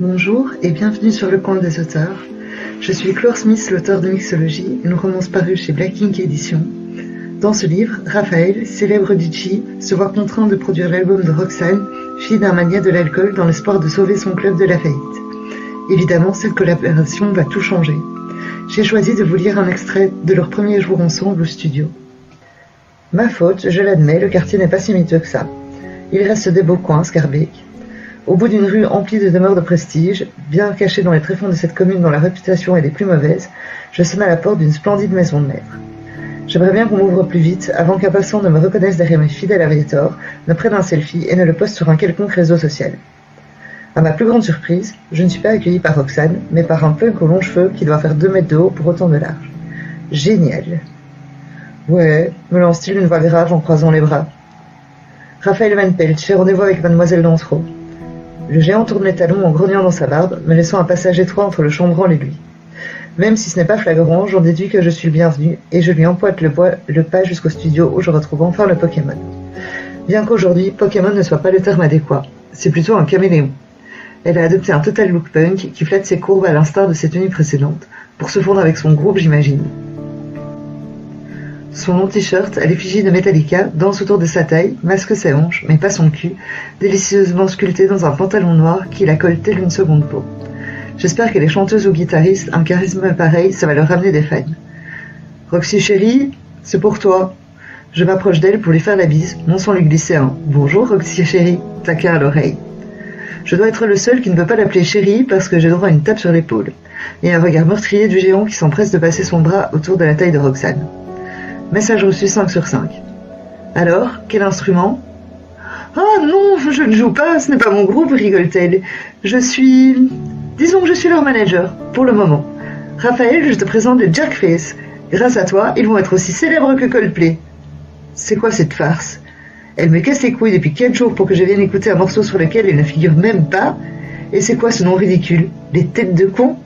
Bonjour et bienvenue sur le compte des auteurs. Je suis Chlore Smith, l'auteur de Mixologie, une romance parue chez Black Ink Éditions. Dans ce livre, Raphaël, célèbre DJ, se voit contraint de produire l'album de Roxane, fille d'un magnat de l'alcool dans l'espoir de sauver son club de la faillite. Évidemment, cette collaboration va tout changer. J'ai choisi de vous lire un extrait de leur premier jour ensemble au studio. Ma faute, je l'admets, le quartier n'est pas si miteux que ça. Il reste des beaux coins, Scarbeck. Au bout d'une rue emplie de demeures de prestige, bien cachée dans les tréfonds de cette commune dont la réputation est des plus mauvaises, je sonne à la porte d'une splendide maison de maître. J'aimerais bien qu'on m'ouvre plus vite, avant qu'un passant ne me reconnaisse derrière mes fidèles aviators, ne prenne un selfie et ne le poste sur un quelconque réseau social. À ma plus grande surprise, je ne suis pas accueillie par Roxane, mais par un punk aux longs cheveux qui doit faire 2 mètres de haut pour autant de large. Génial. Ouais, me lance-t-il d'une voix grave en croisant les bras. Raphaël Van Pelt, j'ai rendez-vous avec mademoiselle Lancereau. Le géant tourne les talons en grognant dans sa barbe, me laissant un passage étroit entre le chambranle et lui. Même si ce n'est pas flagrant, j'en déduis que je suis le bienvenu, et je lui empointe le pas jusqu'au studio où je retrouve enfin le Pokémon. Bien qu'aujourd'hui, Pokémon ne soit pas le terme adéquat, c'est plutôt un caméléon. Elle a adopté un total look punk qui flatte ses courbes à l'instar de ses tenues précédentes, pour se fondre avec son groupe, j'imagine. Son long t-shirt à l'effigie de Metallica danse autour de sa taille, masque ses hanches, mais pas son cul, délicieusement sculpté dans un pantalon noir qui la colle telle une seconde peau. J'espère que les chanteuses ou guitaristes, un charisme pareil, ça va leur ramener des fans. Roxy chérie, c'est pour toi. Je m'approche d'elle pour lui faire la bise, non sans lui glisser un « Bonjour Roxy chérie », taquin à l'oreille. Je dois être le seul qui ne peut pas l'appeler chérie parce que j'ai droit à une tape sur l'épaule, et un regard meurtrier du géant qui s'empresse de passer son bras autour de la taille de Roxane. Message reçu 5 sur 5. Alors, quel instrument ? Ah non, je ne joue pas, ce n'est pas mon groupe, rigole-t-elle. Disons que je suis leur manager, pour le moment. Raphaël, je te présente les Jerkface. Grâce à toi, ils vont être aussi célèbres que Coldplay. C'est quoi cette farce ? Elle me casse les couilles depuis 4 jours pour que je vienne écouter un morceau sur lequel elle ne figure même pas. Et c'est quoi ce nom ridicule ? Les têtes de con ?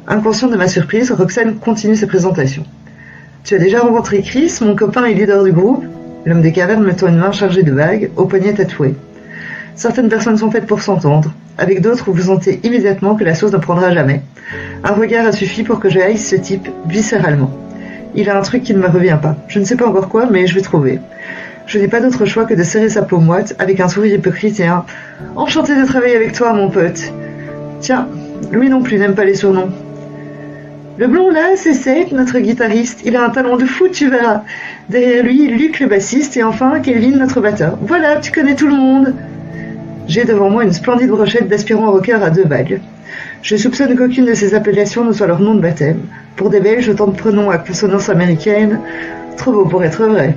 Inconscient de ma surprise, Roxane continue ses présentations. Tu as déjà rencontré Chris, mon copain et leader du groupe ? L'homme des cavernes me tend une main chargée de bagues, au poignet tatoué. Certaines personnes sont faites pour s'entendre. Avec d'autres, vous sentez immédiatement que la sauce ne prendra jamais. Un regard a suffi pour que je haïsse ce type viscéralement. Il a un truc qui ne me revient pas. Je ne sais pas encore quoi, mais je vais trouver. Je n'ai pas d'autre choix que de serrer sa peau moite avec un sourire hypocrite et un « Enchanté de travailler avec toi, mon pote !» Tiens, lui non plus n'aime pas les surnoms. Le blond là, c'est Seth, notre guitariste. Il a un talent de fou, tu verras. Derrière lui, Luc, le bassiste, et enfin Kelvin, notre batteur. Voilà, tu connais tout le monde. J'ai devant moi une splendide brochette d'aspirants rockers à 2 balles. Je soupçonne qu'aucune de ces appellations ne soit leur nom de baptême. Pour des Belges, autant de prénoms à consonance américaine, trop beau pour être vrai.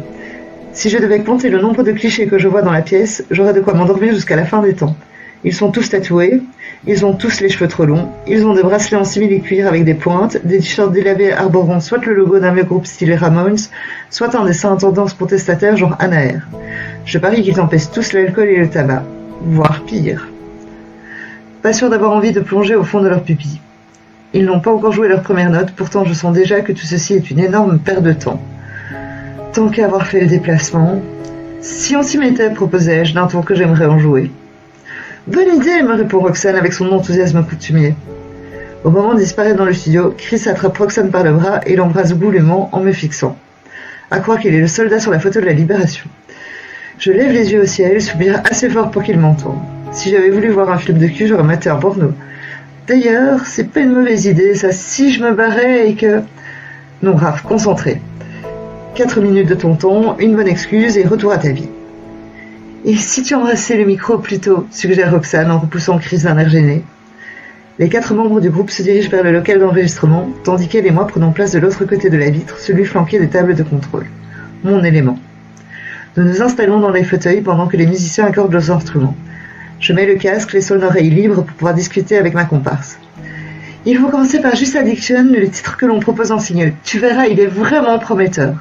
Si je devais compter le nombre de clichés que je vois dans la pièce, j'aurais de quoi m'endormir jusqu'à la fin des temps. Ils sont tous tatoués, ils ont tous les cheveux trop longs, ils ont des bracelets en simili-cuir avec des pointes, des t-shirts délavés arborant soit le logo d'un vieux groupe stylé Ramones, soit un dessin à tendance protestataire genre Anaër. Je parie qu'ils empêchent tous l'alcool et le tabac, voire pire. Pas sûr d'avoir envie de plonger au fond de leur pupille. Ils n'ont pas encore joué leur première note, pourtant je sens déjà que tout ceci est une énorme perte de temps. Tant qu'à avoir fait le déplacement, si on s'y mettait, proposai-je d'un ton que j'aimerais en jouer. Bonne idée, me répond Roxane avec son enthousiasme coutumier. Au moment de disparaître dans le studio, Chris attrape Roxane par le bras et l'embrasse goulûment en me fixant. À croire qu'il est le soldat sur la photo de la Libération. Je lève les yeux au ciel, soupire assez fort pour qu'il m'entende. Si j'avais voulu voir un film de cul, j'aurais maté un porno. D'ailleurs, c'est pas une mauvaise idée, ça, si je me barrais et que... Non, Raph, concentré. 4 minutes de ton temps, une bonne excuse et retour à ta vie. Et si tu embrassais le micro plus tôt, suggère Roxane en repoussant Chris d'un air gêné. Les 4 membres du groupe se dirigent vers le local d'enregistrement, tandis qu'elle et moi prenons place de l'autre côté de la vitre, celui flanqué des tables de contrôle. Mon élément. Nous nous installons dans les fauteuils pendant que les musiciens accordent leurs instruments. Je mets le casque, laissant l'oreille libre pour pouvoir discuter avec ma comparse. Il faut commencer par Just Addiction, le titre que l'on propose en single. Tu verras, il est vraiment prometteur.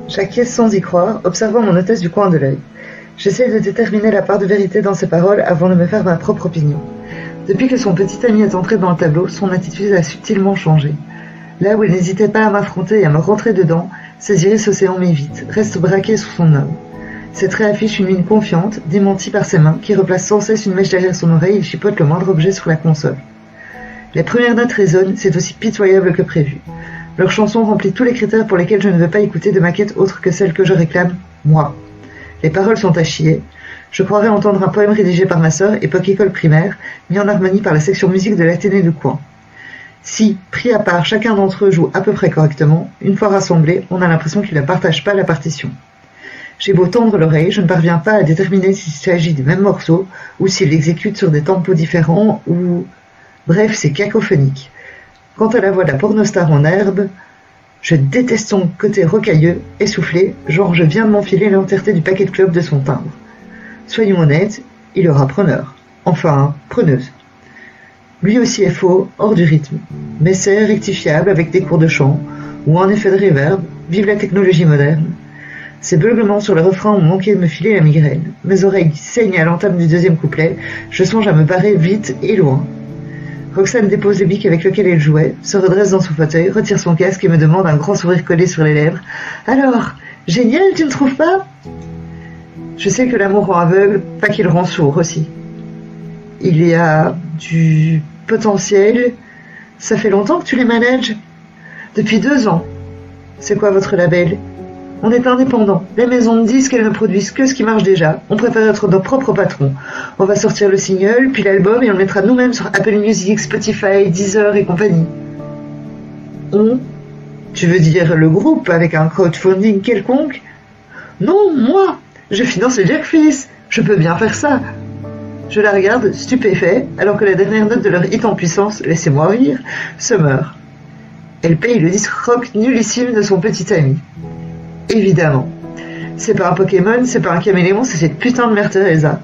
J'acquiesce sans y croire, observant mon hôtesse du coin de l'œil. J'essaie de déterminer la part de vérité dans ses paroles avant de me faire ma propre opinion. Depuis que son petit ami est entré dans le tableau, son attitude a subtilement changé. Là où il n'hésitait pas à m'affronter et à me rentrer dedans, ses iris océans m'évitent, reste braqué sous son homme. Ses traits affichent une mine confiante, démentie par ses mains, qui replace sans cesse une mèche derrière son oreille et chipote le moindre objet sur la console. Les premières notes résonnent, c'est aussi pitoyable que prévu. Leur chanson remplit tous les critères pour lesquels je ne veux pas écouter de maquette autre que celle que je réclame, moi. Les paroles sont à chier. Je croirais entendre un poème rédigé par ma sœur, époque école primaire, mis en harmonie par la section musique de l'Athénée de Coin. Si, pris à part, chacun d'entre eux joue à peu près correctement, une fois rassemblés, on a l'impression qu'ils ne partagent pas la partition. J'ai beau tendre l'oreille, je ne parviens pas à déterminer s'il s'agit du même morceau, ou s'il l'exécute sur des tempos différents, ou... Bref, c'est cacophonique. Quant à la voix de la pornostar en herbe, je déteste son côté rocailleux, essoufflé, genre je viens de m'enfiler l'entièreté du paquet de clopes de son timbre. Soyons honnêtes, il aura preneur. Enfin, preneuse. Lui aussi est faux, hors du rythme. Mais c'est rectifiable avec des cours de chant, ou un effet de reverb, vive la technologie moderne. Ces beuglements sur le refrain ont manqué de me filer la migraine. Mes oreilles saignent à l'entame du deuxième couplet, je songe à me barrer vite et loin. Roxane dépose le bic avec lequel elle jouait, se redresse dans son fauteuil, retire son casque et me demande un grand sourire collé sur les lèvres. « Alors, génial, tu ne trouves pas ?» Je sais que l'amour rend aveugle, pas qu'il rend sourd aussi. Il y a du potentiel. Ça fait longtemps que tu les manages ? Depuis 2 ans. C'est quoi votre label ? On est indépendant. Les maisons de disques, elles ne produisent que ce qui marche déjà. On préfère être nos propres patrons. On va sortir le single, puis l'album, et on le mettra nous-mêmes sur Apple Music, Spotify, Deezer et compagnie. On ? Tu veux dire le groupe, avec un crowdfunding quelconque ? Non, moi ! Je finance les Jackfist. Je peux bien faire ça. Je la regarde, stupéfait, alors que la dernière note de leur hit en puissance, laissez-moi rire, se meurt. Elle paye le disque rock nullissime de son petit ami. Évidemment. C'est pas un Pokémon, c'est pas un caméléon, c'est cette putain de Mère Teresa.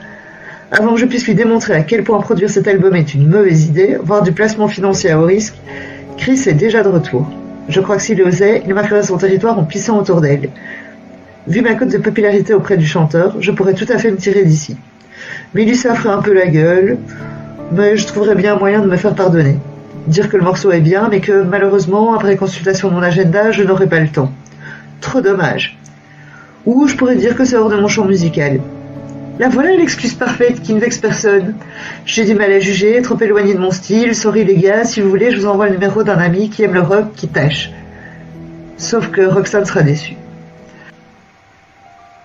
Avant que je puisse lui démontrer à quel point produire cet album est une mauvaise idée, voire du placement financier à haut risque, Chris est déjà de retour. Je crois que s'il osait, il marquerait son territoire en pissant autour d'elle. Vu ma cote de popularité auprès du chanteur, je pourrais tout à fait me tirer d'ici. Mélissa ferait un peu la gueule, mais je trouverais bien un moyen de me faire pardonner. Dire que le morceau est bien, mais que malheureusement, après consultation de mon agenda, je n'aurai pas le temps. Trop dommage. Ou je pourrais dire que c'est hors de mon champ musical. La voilà l'excuse parfaite qui ne vexe personne. J'ai du mal à juger, trop éloigné de mon style, sorry les gars, si vous voulez, je vous envoie le numéro d'un ami qui aime le rock, qui tâche. Sauf que Roxane sera déçue.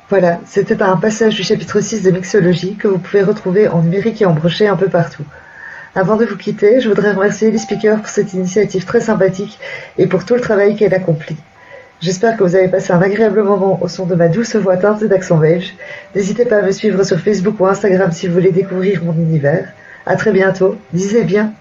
Voilà, c'était un passage du chapitre 6 de Mixologie que vous pouvez retrouver en numérique et en brochet un peu partout. Avant de vous quitter, je voudrais remercier Ellie Speaker pour cette initiative très sympathique et pour tout le travail qu'elle accomplit. J'espère que vous avez passé un agréable moment au son de ma douce voix teintée d'accent belge. N'hésitez pas à me suivre sur Facebook ou Instagram si vous voulez découvrir mon univers. À très bientôt, lisez bien.